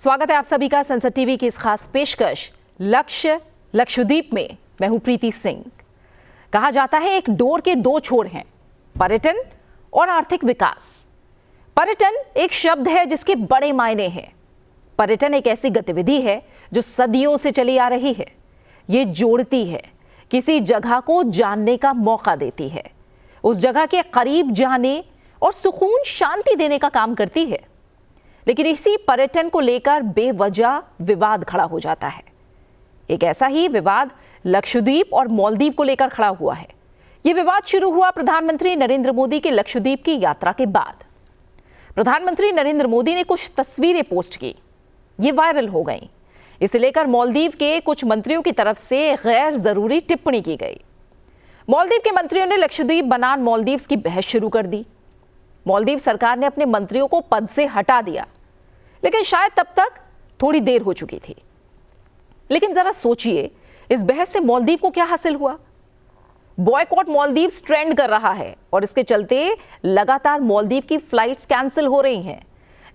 स्वागत है आप सभी का संसद टीवी की इस खास पेशकश लक्ष्य लक्षद्वीप में। मैं हूं प्रीति सिंह। कहा जाता है एक डोर के दो छोर हैं, पर्यटन और आर्थिक विकास। पर्यटन एक शब्द है जिसके बड़े मायने हैं। पर्यटन एक ऐसी गतिविधि है जो सदियों से चली आ रही है। ये जोड़ती है, किसी जगह को जानने का मौका देती है, उस जगह के करीब जाने और सुकून शांति देने का काम करती है। लेकिन इसी पर्यटन को लेकर बेवजह विवाद खड़ा हो जाता है। एक ऐसा ही विवाद लक्षद्वीप और मालदीव को लेकर खड़ा हुआ है। यह विवाद शुरू हुआ प्रधानमंत्री नरेंद्र मोदी के लक्षद्वीप की यात्रा के बाद। प्रधानमंत्री नरेंद्र मोदी ने कुछ तस्वीरें पोस्ट की, ये वायरल हो गई। इसे लेकर मालदीव के कुछ मंत्रियों की तरफ से गैर जरूरी टिप्पणी की गई। मालदीव के मंत्रियों ने लक्षद्वीप बनाम मालदीव्स की बहस शुरू कर दी। मालदीव सरकार ने अपने मंत्रियों को पद से हटा दिया, लेकिन शायद तब तक थोड़ी देर हो चुकी थी। लेकिन जरा सोचिए, इस बहस से मालदीव को क्या हासिल हुआ? बॉयकॉट मालदीव्स ट्रेंड कर रहा है और इसके चलते लगातार मालदीव की फ्लाइट्स कैंसिल हो रही हैं,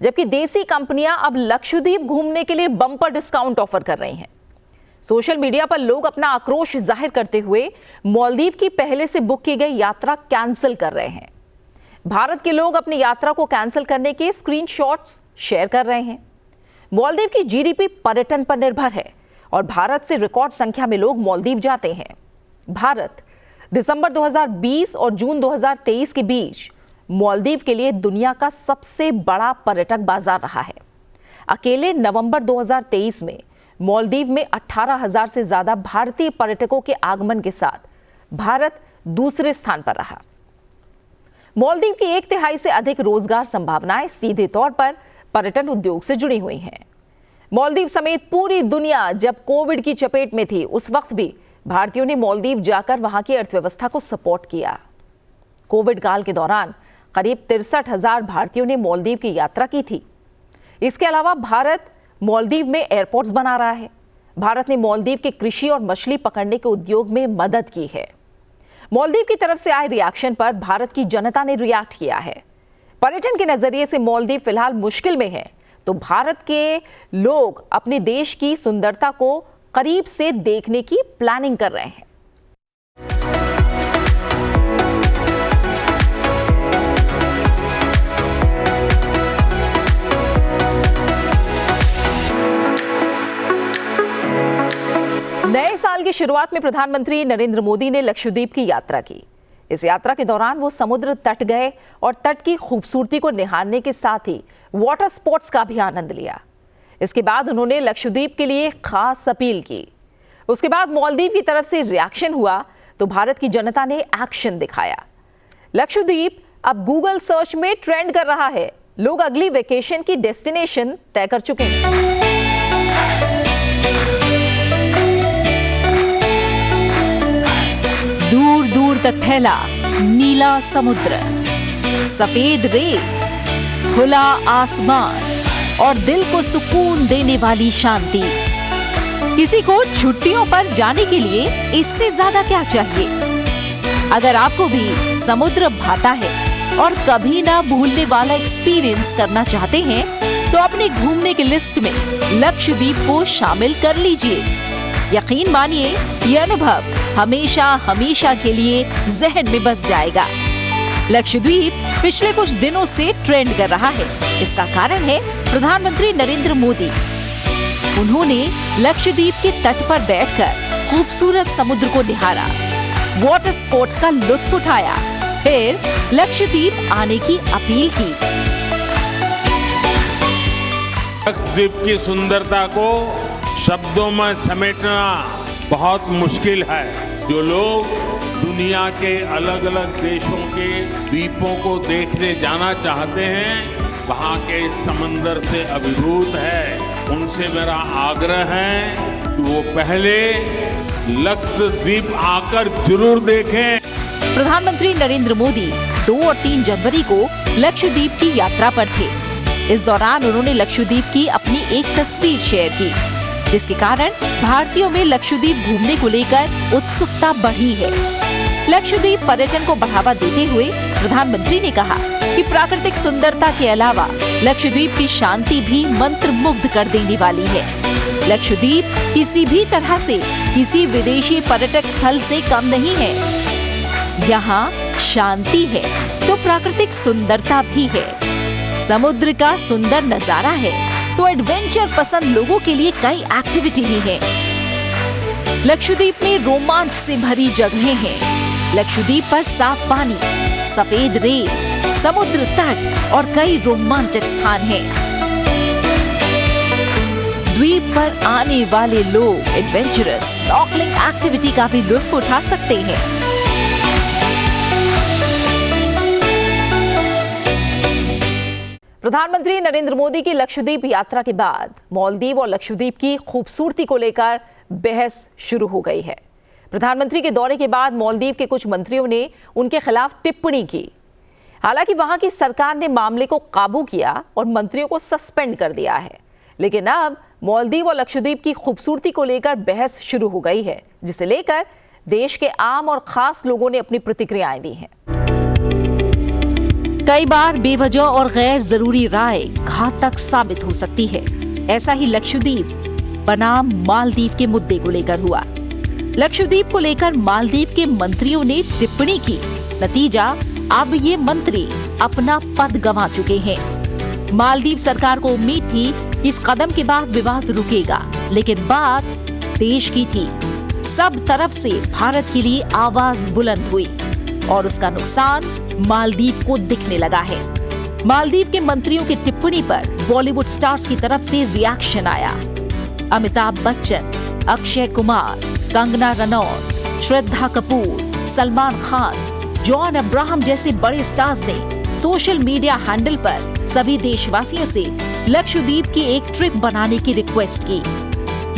जबकि देसी कंपनियां अब लक्षद्वीप घूमने के लिए बम्पर डिस्काउंट ऑफर कर रही हैं। सोशल मीडिया पर लोग अपना आक्रोश जाहिर करते हुए मालदीव की पहले से बुक की गई यात्रा कैंसिल कर रहे हैं। भारत के लोग अपनी यात्रा को कैंसिल करने के स्क्रीनशॉट्स शेयर कर रहे हैं। मालदीव की जीडीपी पर्यटन पर निर्भर है और भारत से रिकॉर्ड संख्या में लोग मालदीव जाते हैं। भारत दिसंबर 2020 और जून 2023 के बीच मालदीव के लिए दुनिया का सबसे बड़ा पर्यटक बाजार रहा है। अकेले नवंबर 2023 में मालदीव में 18,000 से ज्यादा भारतीय पर्यटकों के आगमन के साथ भारत दूसरे स्थान पर रहा। मालदीव की 1/3 से अधिक रोजगार संभावनाएं सीधे तौर पर पर्यटन उद्योग से जुड़ी हुई हैं। मालदीव समेत पूरी दुनिया जब कोविड की चपेट में थी, उस वक्त भी भारतीयों ने मालदीव जाकर वहां की अर्थव्यवस्था को सपोर्ट किया। कोविड काल के दौरान करीब 63,000 भारतीयों ने मालदीव की यात्रा की थी। इसके अलावा भारत मालदीव में एयरपोर्ट्स बना रहा है। भारत ने मालदीव के कृषि और मछली पकड़ने के उद्योग में मदद की है। मालदीव की तरफ से आए रिएक्शन पर भारत की जनता ने रिएक्ट किया है। पर्यटन के नजरिए से मालदीव फिलहाल मुश्किल में है, तो भारत के लोग अपने देश की सुंदरता को करीब से देखने की प्लानिंग कर रहे हैं। नए साल की शुरुआत में प्रधानमंत्री नरेंद्र मोदी ने लक्षद्वीप की यात्रा की। इस यात्रा के दौरान वो समुद्र तट गए और तट की खूबसूरती को निहारने के साथ ही वाटर स्पोर्ट्स का भी आनंद लिया। इसके बाद उन्होंने लक्षद्वीप के लिए खास अपील की। उसके बाद मालदीव की तरफ से रिएक्शन हुआ तो भारत की जनता ने एक्शन दिखाया। लक्षद्वीप अब गूगल सर्च में ट्रेंड कर रहा है। लोग अगली वेकेशन की डेस्टिनेशन तय कर चुके हैं। दूर दूर तक फैला नीला समुद्र, सफेद रेत, खुला आसमान और दिल को सुकून देने वाली शांति। किसी को छुट्टियों पर जाने के लिए इससे ज्यादा क्या चाहिए? अगर आपको भी समुद्र भाता है और कभी ना भूलने वाला एक्सपीरियंस करना चाहते हैं, तो अपने घूमने की लिस्ट में लक्षद्वीप को शामिल कर लीजिए। यकीन मानिए, ये अनुभव हमेशा हमेशा के लिए जहन में बस जाएगा। लक्षद्वीप पिछले कुछ दिनों से ट्रेंड कर रहा है। इसका कारण है प्रधानमंत्री नरेंद्र मोदी। उन्होंने लक्षद्वीप के तट पर बैठकर खूबसूरत समुद्र को निहारा, वाटर स्पोर्ट्स का लुत्फ उठाया, फिर लक्षद्वीप आने की अपील की। लक्षद्वीप की सुंदरता को शब्दों में समेटना बहुत मुश्किल है। जो लोग दुनिया के अलग अलग देशों के द्वीपों को देखने जाना चाहते हैं, वहाँ के समंदर से अभिभूत है। उनसे मेरा आग्रह है कि वो पहले लक्षद्वीप आकर जरूर देखें। प्रधानमंत्री नरेंद्र मोदी 2 और 3 जनवरी को लक्षद्वीप की यात्रा पर थे। इस दौरान उन्होंने लक्षद्वीप की अपनी एक तस्वीर शेयर की, जिसके कारण भारतीयों में लक्षद्वीप घूमने को लेकर उत्सुकता बढ़ी है। लक्षद्वीप पर्यटन को बढ़ावा देते हुए प्रधानमंत्री ने कहा, कि प्राकृतिक सुंदरता के अलावा लक्षद्वीप की शांति भी मंत्रमुग्ध कर देने वाली है। लक्षद्वीप किसी भी तरह से किसी विदेशी पर्यटक स्थल से कम नहीं है। यहाँ शांति है तो प्राकृतिक सुंदरता भी है, समुद्र का सुंदर नजारा है तो एडवेंचर पसंद लोगों के लिए कई एक्टिविटी भी है। लक्षद्वीप में रोमांच से भरी जगहें हैं। लक्षद्वीप पर साफ पानी, सफेद रेत, समुद्र तट और कई रोमांचक स्थान हैं। द्वीप पर आने वाले लोग एडवेंचरस स्नॉर्कलिंग एक्टिविटी का भी लुत्फ उठा सकते हैं। प्रधानमंत्री नरेंद्र मोदी की लक्षद्वीप यात्रा के बाद मालदीव और लक्षद्वीप की खूबसूरती को लेकर बहस शुरू हो गई है। प्रधानमंत्री के दौरे के बाद मालदीव के कुछ मंत्रियों ने उनके खिलाफ टिप्पणी की। हालांकि वहां की सरकार ने मामले को काबू किया और मंत्रियों को सस्पेंड कर दिया है, लेकिन अब मालदीव और लक्षद्वीप की खूबसूरती को लेकर बहस शुरू हो गई है, जिसे लेकर देश के आम और खास लोगों ने अपनी प्रतिक्रियाएं दी हैं। कई बार बेवजह और गैर जरूरी राय घातक साबित हो सकती है। ऐसा ही लक्षद्वीप बनाम मालदीव के मुद्दे को लेकर हुआ। लक्षद्वीप को लेकर मालदीव के मंत्रियों ने टिप्पणी की। नतीजा, अब ये मंत्री अपना पद गंवा चुके हैं। मालदीव सरकार को उम्मीद थी कि इस कदम के बाद विवाद रुकेगा, लेकिन बात देश की थी। सब तरफ से भारत के लिए आवाज बुलंद हुई और उसका नुकसान मालदीव को दिखने लगा है। मालदीव के मंत्रियों की टिप्पणी पर बॉलीवुड स्टार्स की तरफ से रिएक्शन आया। अमिताभ बच्चन, अक्षय कुमार, कंगना रनौत, श्रद्धा कपूर, सलमान खान, जॉन अब्राहम जैसे बड़े स्टार्स ने सोशल मीडिया हैंडल पर सभी देशवासियों से लक्षद्वीप की एक ट्रिप बनाने की रिक्वेस्ट की।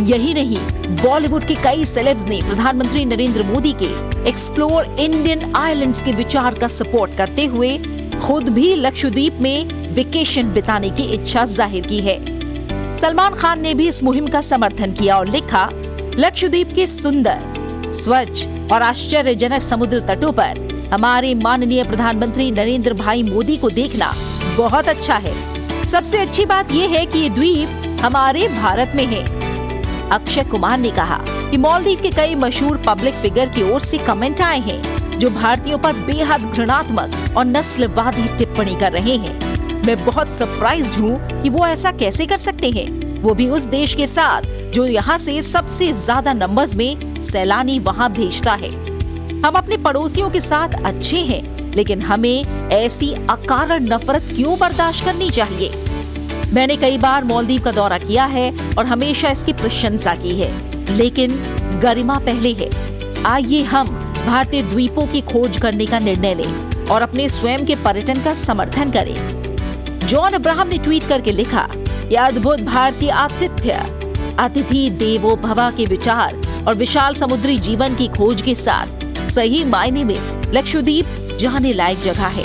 यही नहीं, बॉलीवुड के कई सेलेब्स ने प्रधानमंत्री नरेंद्र मोदी के एक्सप्लोर इंडियन आइलैंड्स के विचार का सपोर्ट करते हुए खुद भी लक्षद्वीप में वेकेशन बिताने की इच्छा जाहिर की है। सलमान खान ने भी इस मुहिम का समर्थन किया और लिखा, लक्षद्वीप के सुंदर, स्वच्छ और आश्चर्यजनक समुद्र तटों पर हमारे माननीय प्रधानमंत्री नरेंद्र भाई मोदी को देखना बहुत अच्छा है। सबसे अच्छी बात यह है कि ये द्वीप हमारे भारत में है। अक्षय कुमार ने कहा कि मालदीव के कई मशहूर पब्लिक फिगर की ओर से कमेंट आए हैं जो भारतीयों पर बेहद घृणात्मक और नस्लवादी टिप्पणी कर रहे हैं। मैं बहुत सरप्राइज्ड हूँ कि वो ऐसा कैसे कर सकते हैं, वो भी उस देश के साथ जो यहाँ से सबसे ज्यादा नंबर्स में सैलानी वहाँ भेजता है। हम अपने पड़ोसियों के साथ अच्छे हैं, लेकिन हमें ऐसी अकारण नफरत क्यों बर्दाश्त करनी चाहिए। मैंने कई बार मालदीव का दौरा किया है और हमेशा इसकी प्रशंसा की है, लेकिन गरिमा पहले है। आइए हम भारतीय द्वीपों की खोज करने का निर्णय लें और अपने स्वयं के पर्यटन का समर्थन करें। जॉन अब्राहम ने ट्वीट करके लिखा, यह अद्भुत भारतीय आतिथ्य, अतिथि देवो भव के विचार और विशाल समुद्री जीवन की खोज के साथ सही मायने में लक्षद्वीप जाने लायक जगह है।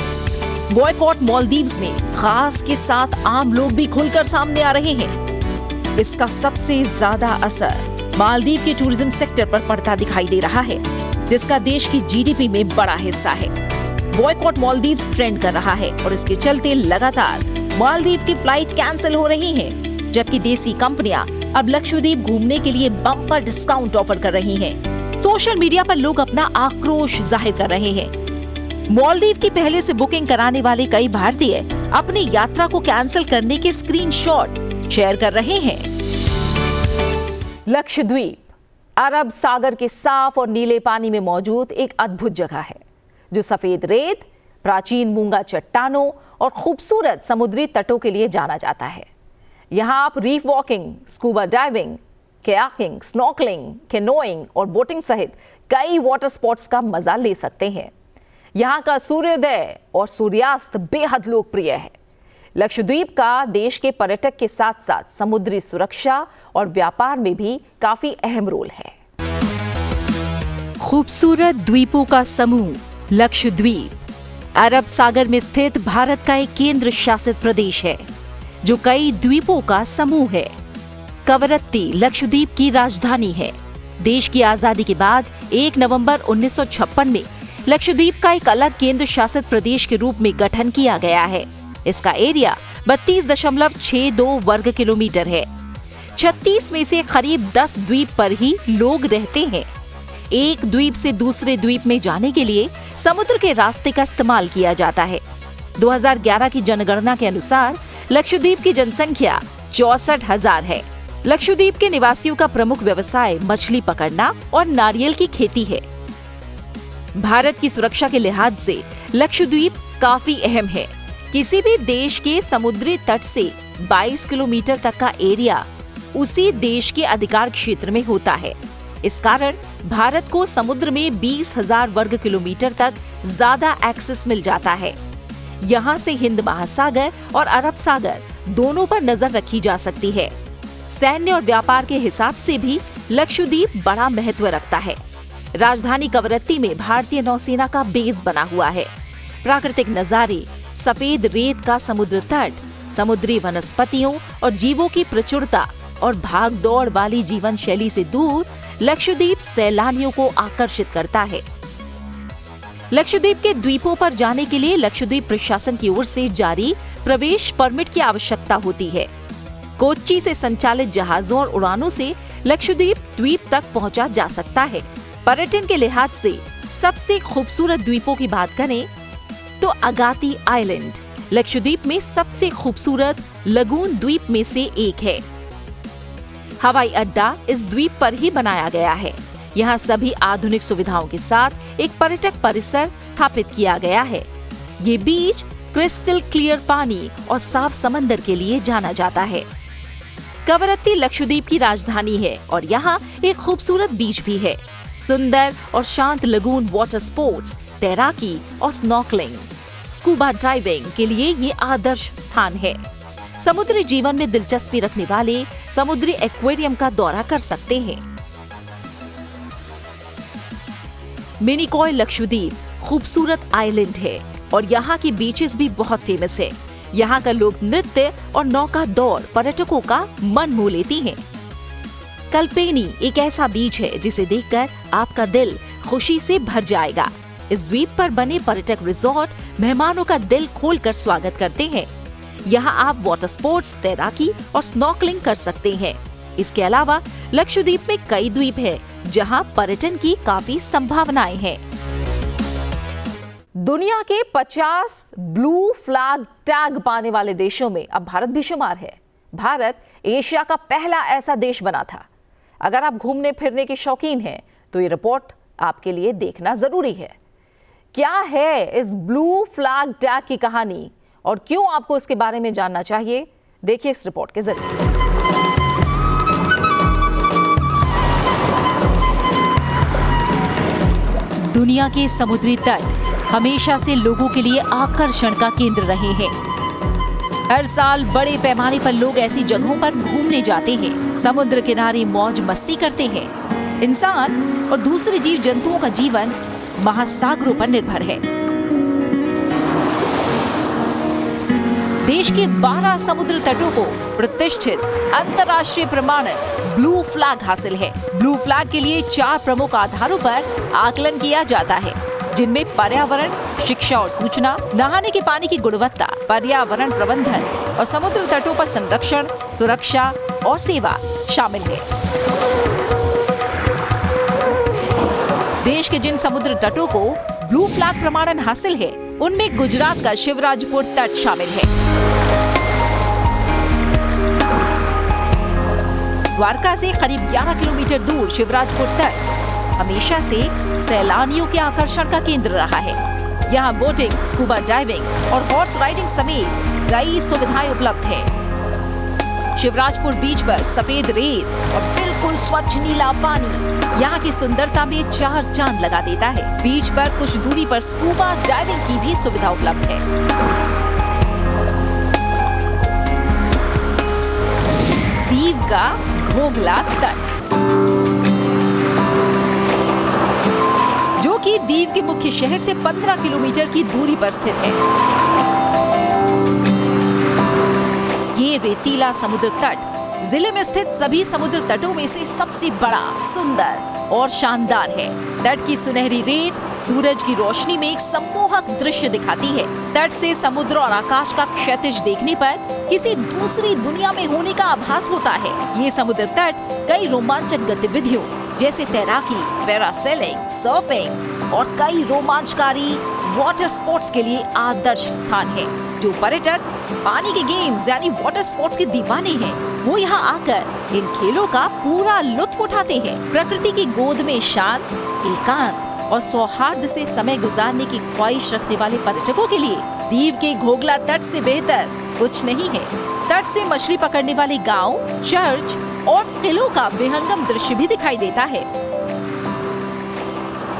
बॉयकॉट मालदीव्स में खास के साथ आम लोग भी खुलकर सामने आ रहे हैं। इसका सबसे ज्यादा असर मालदीव के टूरिज्म सेक्टर पर पड़ता दिखाई दे रहा है, जिसका देश की जीडीपी में बड़ा हिस्सा है। बॉयकॉट मालदीव्स ट्रेंड कर रहा है और इसके चलते लगातार मालदीव की फ्लाइट कैंसिल हो रही हैं, जबकि देसी कंपनियां अब लक्षद्वीप घूमने के लिए बम्पर डिस्काउंट ऑफर कर रही हैं। सोशल मीडिया पर लोग अपना आक्रोश जाहिर कर रहे हैं। मालदीव की पहले से बुकिंग कराने वाले कई भारतीय अपनी यात्रा को कैंसिल करने के स्क्रीनशॉट शेयर कर रहे हैं। लक्षद्वीप अरब सागर के साफ और नीले पानी में मौजूद एक अद्भुत जगह है, जो सफेद रेत, प्राचीन मूंगा चट्टानों और खूबसूरत समुद्री तटों के लिए जाना जाता है। यहाँ आप reef walking, scuba diving, kayaking, snorkelling, canoeing और बोटिंग सहित कई वाटर स्पॉट्स का मजा ले सकते हैं। यहाँ का सूर्योदय और सूर्यास्त बेहद लोकप्रिय है। लक्षद्वीप का देश के पर्यटक के साथ साथ समुद्री सुरक्षा और व्यापार में भी काफी अहम रोल है। खूबसूरत द्वीपों का समूह लक्षद्वीप अरब सागर में स्थित भारत का एक केंद्र शासित प्रदेश है, जो कई द्वीपों का समूह है। कवरत्ती लक्षद्वीप की राजधानी है। देश की आजादी के बाद 1 नवंबर 1956 में लक्षद्वीप का एक अलग केंद्र शासित प्रदेश के रूप में गठन किया गया है। इसका एरिया 32.62 वर्ग किलोमीटर है। 36 में से करीब 10 द्वीप पर ही लोग रहते हैं। एक द्वीप से दूसरे द्वीप में जाने के लिए समुद्र के रास्ते का इस्तेमाल किया जाता है। 2011 की जनगणना के अनुसार लक्षद्वीप की जनसंख्या 64,000 है। लक्षद्वीप के निवासियों का प्रमुख व्यवसाय मछली पकड़ना और नारियल की खेती है। भारत की सुरक्षा के लिहाज से लक्षद्वीप काफी अहम है। किसी भी देश के समुद्री तट से 22 किलोमीटर तक का एरिया उसी देश के अधिकार क्षेत्र में होता है। इस कारण भारत को समुद्र में 20,000 वर्ग किलोमीटर तक ज्यादा एक्सेस मिल जाता है। यहाँ से हिंद महासागर और अरब सागर दोनों पर नजर रखी जा सकती है। सैन्य और व्यापार के हिसाब से भी लक्षद्वीप बड़ा महत्व रखता है। राजधानी कवरत्ती में भारतीय नौसेना का बेस बना हुआ है। प्राकृतिक नजारे, सफेद रेत का समुद्र तट, समुद्री वनस्पतियों और जीवों की प्रचुरता और भाग दौड़ वाली जीवन शैली से दूर लक्षद्वीप सैलानियों को आकर्षित करता है। लक्षद्वीप के द्वीपों पर जाने के लिए लक्षद्वीप प्रशासन की ओर से जारी प्रवेश परमिट की आवश्यकता होती है। कोच्चि से संचालित जहाजों और उड़ानों से लक्षद्वीप द्वीप तक पहुंचा जा सकता है। पर्यटन के लिहाज से सबसे खूबसूरत द्वीपों की बात करें तो अगाती आइलैंड लक्षद्वीप में सबसे खूबसूरत लगून द्वीप में से एक है। हवाई अड्डा इस द्वीप पर ही बनाया गया है। यहाँ सभी आधुनिक सुविधाओं के साथ एक पर्यटक परिसर स्थापित किया गया है। ये बीच क्रिस्टल क्लियर पानी और साफ समंदर के लिए जाना जाता है। कवरत्ती लक्षद्वीप की राजधानी है और यहाँ एक खूबसूरत बीच भी है। सुंदर और शांत लगून वाटर स्पोर्ट्स, तैराकी और स्नॉर्कलिंग, स्कूबा डाइविंग के लिए ये आदर्श स्थान है। समुद्री जीवन में दिलचस्पी रखने वाले समुद्री एक्वेरियम का दौरा कर सकते हैं। मिनिकॉय लक्षद्वीप खूबसूरत आइलैंड है और यहाँ की बीचेस भी बहुत फेमस है। यहाँ का लोक नृत्य और नौका दौड़ पर्यटकों का मन मोह लेती हैं। कल्पेनी एक ऐसा बीच है जिसे देखकर आपका दिल खुशी से भर जाएगा। इस द्वीप पर बने पर्यटक रिजॉर्ट मेहमानों का दिल खोलकर स्वागत करते हैं। यहाँ आप वाटर स्पोर्ट्स, तैराकी और स्नॉर्कलिंग कर सकते हैं। इसके अलावा लक्षद्वीप में कई द्वीप हैं जहाँ पर्यटन की काफी संभावनाएं हैं। दुनिया के 50 ब्लू फ्लैग टैग पाने वाले देशों में अब भारत भी शुमार है। भारत एशिया का पहला ऐसा देश बना था। अगर आप घूमने फिरने के शौकीन हैं तो ये रिपोर्ट आपके लिए देखना जरूरी है। क्या है इस ब्लू फ्लैग टैग की कहानी और क्यों आपको इसके बारे में जानना चाहिए, देखिए इस रिपोर्ट के जरिए। दुनिया के समुद्री तट हमेशा से लोगों के लिए आकर्षण का केंद्र रहे हैं। हर साल बड़े पैमाने पर लोग ऐसी जगहों पर घूमने जाते हैं, समुद्र किनारे मौज मस्ती करते हैं। इंसान और दूसरे जीव जंतुओं का जीवन महासागरों पर निर्भर है। देश के 12 समुद्र तटों को प्रतिष्ठित अंतर्राष्ट्रीय प्रमाणन ब्लू फ्लैग हासिल है। ब्लू फ्लैग के लिए 4 प्रमुख आधारों पर आकलन किया जाता है, जिनमें पर्यावरण, शिक्षा और सूचना, नहाने के पानी की गुणवत्ता, पर्यावरण प्रबंधन और समुद्र तटों पर संरक्षण, सुरक्षा और सेवा शामिल है। देश के जिन समुद्र तटों को ब्लू फ्लैग प्रमाणन हासिल है, उनमें गुजरात का शिवराजपुर तट शामिल है। द्वारका से करीब 11 किलोमीटर दूर शिवराजपुर तट हमेशा से सैलानियों के आकर्षण का केंद्र रहा है। यहाँ बोटिंग, स्कूबा डाइविंग और हॉर्स राइडिंग समेत कई सुविधाएं उपलब्ध हैं। शिवराजपुर बीच पर सफेद रेत और बिल्कुल स्वच्छ नीला पानी यहाँ की सुंदरता में 4 चांद लगा देता है। बीच पर कुछ दूरी पर स्कूबा डाइविंग की भी सुविधा उपलब्ध है। दीव का घोघला तट, जो कि दीव के मुख्य शहर से 15 किलोमीटर की दूरी पर स्थित है। ये रेतीला समुद्र तट जिले में स्थित सभी समुद्र तटों में से सबसे बड़ा, सुंदर और शानदार है। तट की सुनहरी रेत सूरज की रोशनी में एक सम्मोहक दृश्य दिखाती है। तट से समुद्र और आकाश का क्षैतिज देखने पर किसी दूसरी दुनिया में होने का आभास होता है। ये समुद्र तट कई रोमांचक गतिविधियों जैसे तैराकी, पैरासेलिंग, सर्फिंग और कई रोमांचकारी वाटर स्पोर्ट्स के लिए आदर्श स्थान है। जो पर्यटक पानी के गेम्स यानी वाटर स्पोर्ट्स के दीवाने हैं, वो यहाँ आकर इन खेलों का पूरा लुत्फ उठाते हैं। प्रकृति की गोद में शांत, एकांत और सौहार्द से समय गुजारने की ख्वाहिश रखने वाले पर्यटकों के लिए दीव के घोघला तट से बेहतर कुछ नहीं है। तट से मछली पकड़ने वाले गांव, चर्च और किलों का विहंगम दृश्य भी दिखाई देता है।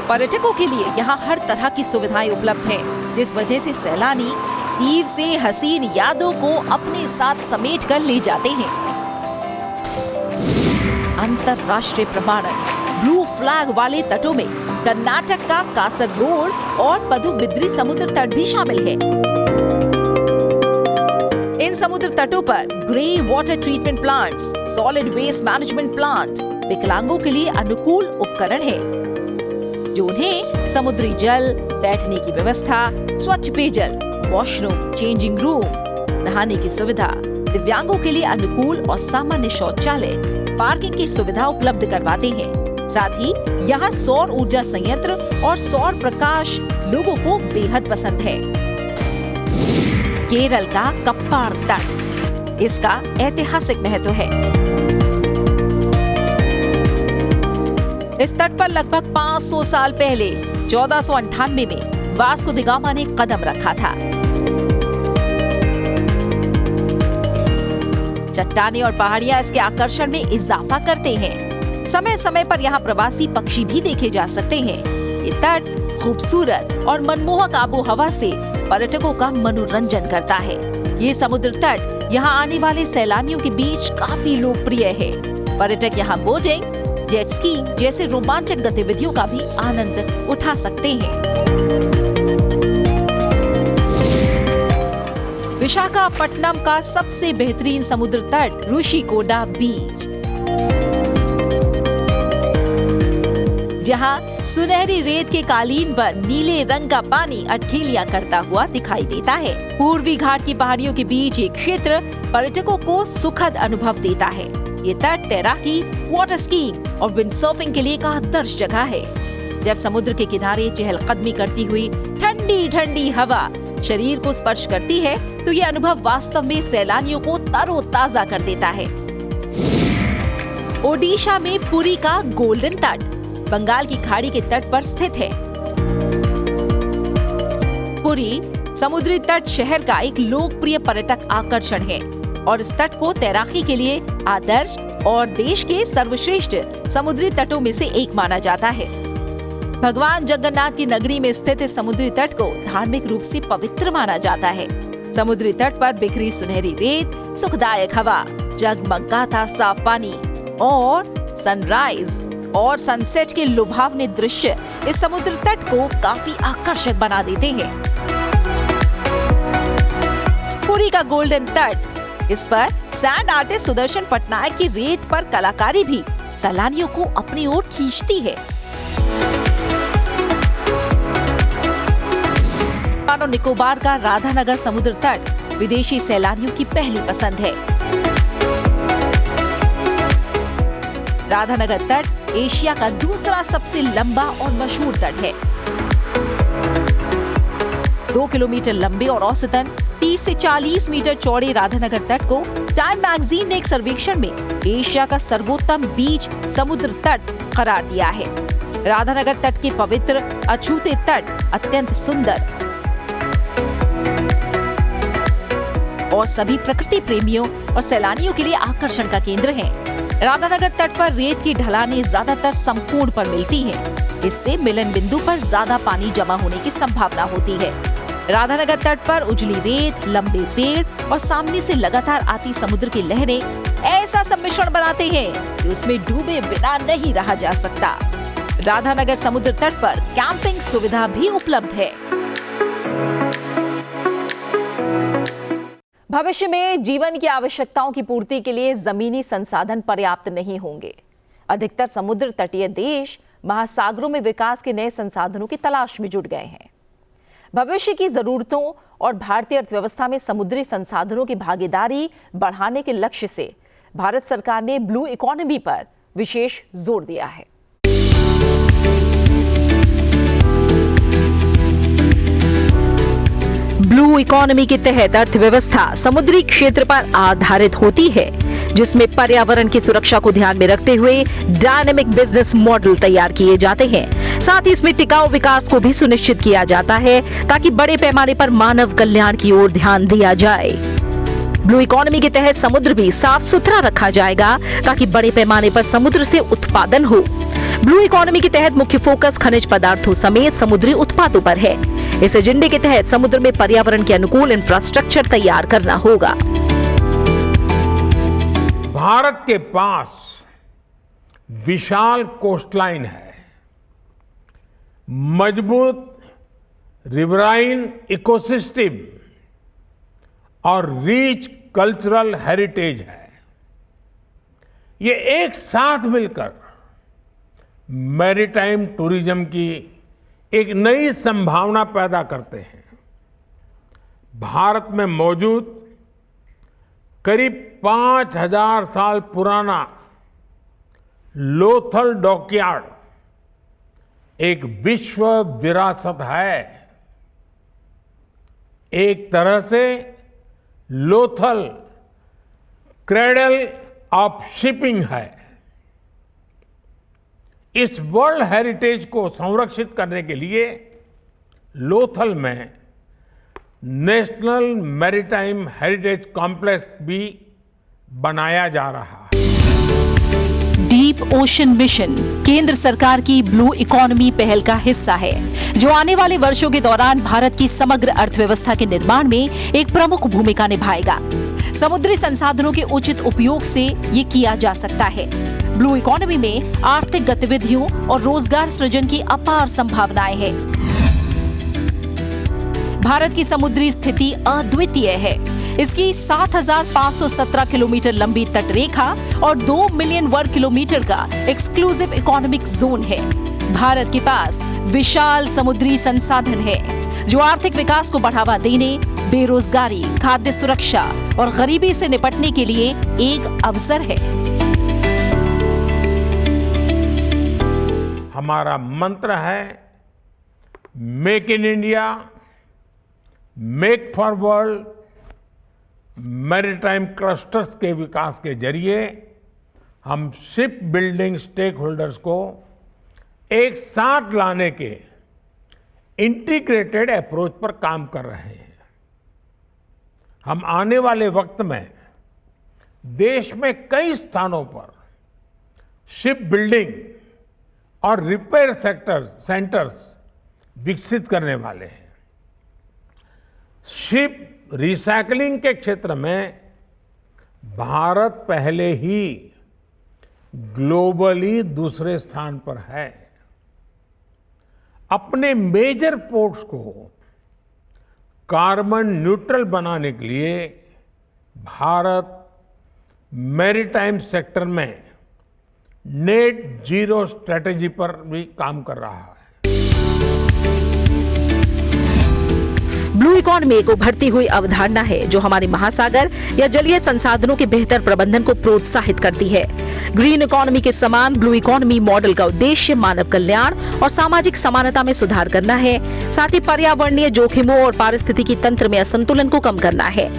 पर्यटकों के लिए यहाँ हर तरह की सुविधाएं उपलब्ध हैं, जिस वजह से सैलानी दीव से हसीन यादों को अपने साथ समेट कर ले जाते हैं। अंतरराष्ट्रीय प्रमाणन ब्लू फ्लैग वाले तटों में कर्नाटक का कासरगोड और पदुबिद्री समुद्र तट भी शामिल है। इन समुद्र तटों पर grey water treatment plants, solid waste management plant, विकलांगों के लिए अनुकूल उपकरण है, जो उन्हें समुद्री जल, बैठने की व्यवस्था, स्वच्छ पेयजल, वॉशरूम, चेंजिंग रूम, नहाने की सुविधा, दिव्यांगों के लिए अनुकूल और सामान्य शौचालय, पार्किंग की सुविधा उपलब्ध करवाते हैं। साथ ही यहाँ सौर ऊर्जा संयंत्र और सौर प्रकाश लोगों को बेहद पसंद है। केरल का कप्पाड़ तट, इसका ऐतिहासिक महत्व है। इस तट पर लगभग 500 साल पहले 1498 में वास्को द गामा ने कदम रखा था। चट्टानें और पहाड़ियां इसके आकर्षण में इजाफा करते हैं। समय समय पर यहाँ प्रवासी पक्षी भी देखे जा सकते हैं। ये तट खूबसूरत और मनमोहक आबो हवा से पर्यटकों का मनोरंजन करता है। ये समुद्र तट यहाँ आने वाले सैलानियों के बीच काफी लोकप्रिय है। पर्यटक यहाँ बोटिंग, जेट स्की जैसे रोमांचक गतिविधियों का भी आनंद उठा सकते हैं। विशाखापट्टनम का सबसे बेहतरीन समुद्र तट रुशिकोडा बीच, जहां सुनहरी रेत के कालीन पर नीले रंग का पानी अठखेलियां करता हुआ दिखाई देता है। पूर्वी घाट की पहाड़ियों के बीच ये क्षेत्र पर्यटकों को सुखद अनुभव देता है। ये तट तैराकी, वाटर स्कीइंग और विंडसर्फिंग के लिए एक आदर्श जगह है। जब समुद्र के किनारे चहलकदमी करती हुई ठंडी ठंडी हवा शरीर को स्पर्श करती है, तो ये अनुभव वास्तव में सैलानियों को तरोताजा कर देता है। ओडिशा में पुरी का गोल्डन तट बंगाल की खाड़ी के तट पर स्थित है। पुरी समुद्री तट शहर का एक लोकप्रिय पर्यटक आकर्षण है और इस तट को तैराकी के लिए आदर्श और देश के सर्वश्रेष्ठ समुद्री तटों में से एक माना जाता है। भगवान जगन्नाथ की नगरी में स्थित इस समुद्री तट को धार्मिक रूप से पवित्र माना जाता है। समुद्री तट पर बिखरी सुनहरी रेत, सुखदायक हवा, जगमगाता साफ पानी और सनराइज और सनसेट के लुभावने दृश्य इस समुद्र तट को काफी आकर्षक बना देते हैं। पुरी का गोल्डन तट, इस पर सैंड आर्टिस्ट सुदर्शन पटनायक की रेत पर कलाकारी भी सैलानियों को अपनी ओर खींचती है। निकोबार का राधानगर समुद्र तट विदेशी सैलानियों की पहली पसंद है। राधानगर तट एशिया का दूसरा सबसे लंबा और मशहूर तट है। 2 किलोमीटर लंबे और औसतन 30 से 40 मीटर चौड़े राधानगर तट को टाइम मैगजीन ने एक सर्वेक्षण में एशिया का सर्वोत्तम बीच समुद्र तट करार दिया है। राधानगर तट के पवित्र अछूते तट अत्यंत सुंदर और सभी प्रकृति प्रेमियों और सैलानियों के लिए आकर्षण का केंद्र हैं। राधानगर तट पर रेत की ढलानें ज्यादातर संपूर्ण पर मिलती हैं। इससे मिलन बिंदु पर ज्यादा पानी जमा होने की संभावना होती है। राधानगर तट पर उजली रेत, लंबे पेड़ और सामने से लगातार आती समुद्र की लहरें ऐसा सम्मिश्रण बनाते हैं कि उसमें डूबे बिना नहीं रहा जा सकता। राधानगर समुद्र तट पर कैंपिंग सुविधा भी उपलब्ध है। भविष्य में जीवन की आवश्यकताओं की पूर्ति के लिए जमीनी संसाधन पर्याप्त नहीं होंगे। अधिकतर समुद्र तटीय देश महासागरों में विकास के नए संसाधनों की तलाश में जुट गए हैं। भविष्य की जरूरतों और भारतीय अर्थव्यवस्था में समुद्री संसाधनों की भागीदारी बढ़ाने के लक्ष्य से भारत सरकार ने ब्लू इकोनॉमी पर विशेष जोर दिया है। ब्लू इकोनॉमी के तहत अर्थव्यवस्था समुद्री क्षेत्र पर आधारित होती है, जिसमें पर्यावरण की सुरक्षा को ध्यान में रखते हुए डायनेमिक बिजनेस मॉडल तैयार किए जाते हैं। साथ ही इसमें टिकाऊ विकास को भी सुनिश्चित किया जाता है ताकि बड़े पैमाने पर मानव कल्याण की ओर ध्यान दिया जाए। ब्लू इकोनॉमी के तहत समुद्र भी साफ सुथरा रखा जाएगा ताकि बड़े पैमाने पर समुद्र से उत्पादन हो। ब्लू इकोनॉमी के तहत मुख्य फोकस खनिज पदार्थों समेत समुद्री उत्पादों पर है। इस एजेंडे के तहत समुद्र में पर्यावरण के अनुकूल इंफ्रास्ट्रक्चर तैयार करना होगा। भारत के पास विशाल कोस्टलाइन है, मजबूत रिवराइन इकोसिस्टम और रिच कल्चरल हेरिटेज है। ये एक साथ मिलकर मैरीटाइम टूरिज्म की एक नई संभावना पैदा करते हैं। भारत में मौजूद करीब 5000 साल पुराना लोथल डॉकयार्ड एक विश्व विरासत है। एक तरह से लोथल क्रेडल ऑफ शिपिंग है। इस वर्ल्ड हेरिटेज को संरक्षित करने के लिए लोथल में नेशनल मैरीटाइम हेरिटेज कॉम्प्लेक्स भी बनाया जा रहा है। डीप ओशन मिशन केंद्र सरकार की ब्लू इकोनॉमी पहल का हिस्सा है, जो आने वाले वर्षों के दौरान भारत की समग्र अर्थव्यवस्था के निर्माण में एक प्रमुख भूमिका निभाएगा। समुद्री संसाधनों के उचित उपयोग से ये किया जा सकता है। ब्लू इकोनॉमी में आर्थिक गतिविधियों और रोजगार सृजन की अपार संभावनाएं हैं। भारत की समुद्री स्थिति अद्वितीय है। इसकी 7,517 किलोमीटर लंबी तटरेखा और 2 मिलियन वर्ग किलोमीटर का एक्सक्लूसिव इकोनॉमिक जोन है। भारत के पास विशाल समुद्री संसाधन है, जो आर्थिक विकास को बढ़ावा देने, बेरोजगारी, खाद्य सुरक्षा और गरीबी से निपटने के लिए एक अवसर है। हमारा मंत्र है make in India, make for world. Maritime clusters के विकास के जरिए हम शिप बिल्डिंग स्टेक होल्डर्स को एक साथ लाने के इंटीग्रेटेड अप्रोच पर काम कर रहे हैं। हम आने वाले वक्त में देश में कई स्थानों पर शिप बिल्डिंग और रिपेयर सेंटर्स विकसित करने वाले हैं। शिप रिसाइकलिंग के क्षेत्र में भारत पहले ही ग्लोबली दूसरे स्थान पर है। अपने मेजर पोर्ट्स को कार्बन न्यूट्रल बनाने के लिए भारत मैरीटाइम सेक्टर में नेट जीरो स्ट्रेटेजी पर भी काम कर रहा है। ब्लू इकोनॉमी एक उभरती हुई अवधारणा है, जो हमारे महासागर या जलीय संसाधनों के बेहतर प्रबंधन को प्रोत्साहित करती है। ग्रीन इकोनॉमी के समान ब्लू इकोनॉमी मॉडल का उद्देश्य मानव कल्याण और सामाजिक समानता में सुधार करना है, साथ ही पर्यावरणीय जोखिमों और पारिस्थितिकी तंत्र में असंतुलन को कम करना है।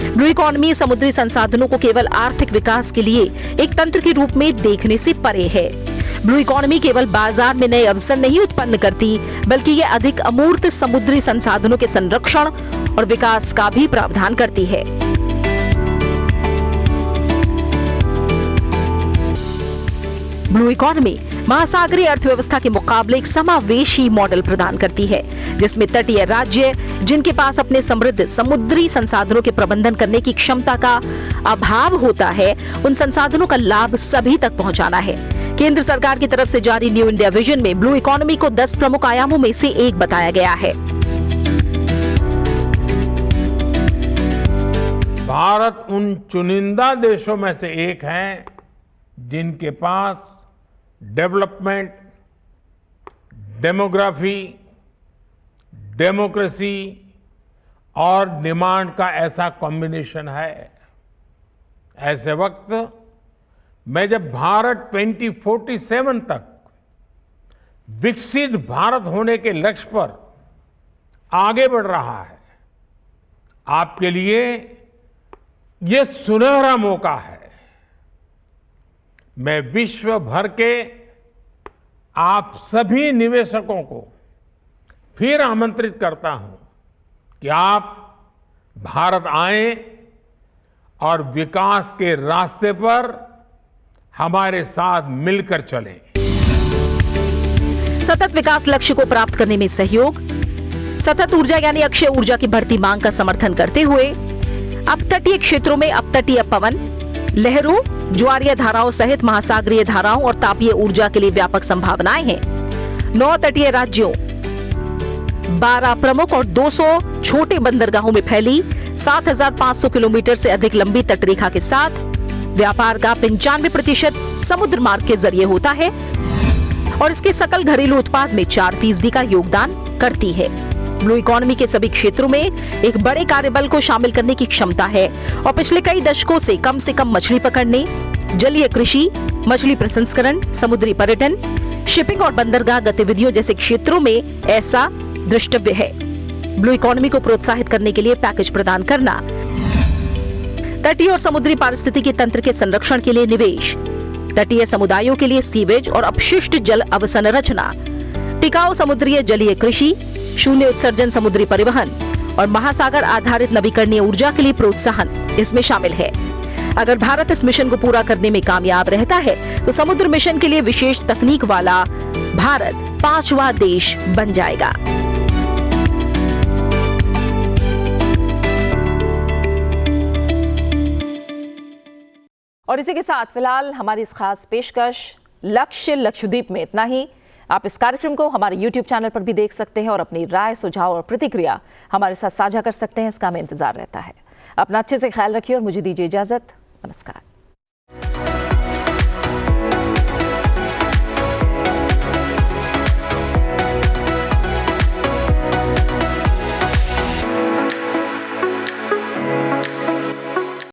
ब्लू इकोनॉमी समुद्री संसाधनों को केवल आर्थिक विकास के लिए एक तंत्र के रूप में देखने से परे है। ब्लू इकोनॉमी केवल बाजार में नए अवसर नहीं उत्पन्न करती, बल्कि ये अधिक अमूर्त समुद्री संसाधनों के संरक्षण और विकास का भी प्रावधान करती है। ब्लू इकोनॉमी महासागरीय अर्थव्यवस्था के मुकाबले एक समावेशी मॉडल प्रदान करती है, जिसमें तटीय राज्य जिनके पास अपने समृद्ध समुद्री संसाधनों के प्रबंधन करने की क्षमता का अभाव होता है, उन संसाधनों का लाभ सभी तक पहुंचाना है। केंद्र सरकार की तरफ से जारी न्यू इंडिया विजन में ब्लू इकोनॉमी को 10 प्रमुख आयामों में से एक बताया गया है। भारत उन चुनिंदा देशों में से एक है जिनके पास डेवलपमेंट, डेमोग्राफी, डेमोक्रेसी और डिमांड का ऐसा कॉम्बिनेशन है। ऐसे वक्त मैं जब भारत 2047 तक विकसित भारत होने के लक्ष्य पर आगे बढ़ रहा है, आपके लिए ये सुनहरा मौका है। मैं विश्व भर के आप सभी निवेशकों को फिर आमंत्रित करता हूं कि आप भारत आएं और विकास के रास्ते पर हमारे साथ मिलकर चलें। सतत विकास लक्ष्य को प्राप्त करने में सहयोग, सतत ऊर्जा यानी अक्षय ऊर्जा की बढ़ती मांग का समर्थन करते हुए अपतटीय क्षेत्रों में अपतटीय पवन, लहरों, ज्वारीय धाराओं सहित महासागरीय धाराओं और तापीय ऊर्जा के लिए व्यापक संभावनाएं हैं। 9 तटीय राज्यों, 12 प्रमुख और 200 छोटे बंदरगाहों में फैली 7,500 किलोमीटर से अधिक लंबी तटरेखा के साथ व्यापार का 95% समुद्र मार्ग के जरिए होता है और इसके सकल घरेलू उत्पाद में 4% का योगदान करती है। ब्लू इकोनॉमी के सभी क्षेत्रों में एक बड़े कार्यबल को शामिल करने की क्षमता है और पिछले कई दशकों से कम मछली पकड़ने, जलीय कृषि, मछली प्रसंस्करण, समुद्री पर्यटन, शिपिंग और बंदरगाह गतिविधियों जैसे क्षेत्रों में ऐसा दृष्टव्य है। ब्लू इकोनॉमी को प्रोत्साहित करने के लिए पैकेज प्रदान करना, तटीय और समुद्री पारिस्थितिकी तंत्र के संरक्षण के लिए निवेश, तटीय समुदायों के लिए सीवेज और अपशिष्ट जल अवसंरचना, टिकाऊ समुद्री जलीय कृषि, शून्य उत्सर्जन समुद्री परिवहन और महासागर आधारित नवीकरणीय ऊर्जा के लिए प्रोत्साहन इसमें शामिल है। अगर भारत इस मिशन को पूरा करने में कामयाब रहता है तो समुद्र मिशन के लिए विशेष तकनीक वाला भारत 5वां देश बन जाएगा। और इसी के साथ फिलहाल हमारी इस खास पेशकश लक्ष्य लक्षद्वीप में इतना ही। आप इस कार्यक्रम को हमारे YouTube चैनल पर भी देख सकते हैं और अपनी राय, सुझाव और प्रतिक्रिया हमारे साथ साझा कर सकते हैं। इसका हमें इंतजार रहता है। अपना अच्छे से ख्याल रखिए और मुझे दीजिए इजाजत। नमस्कार।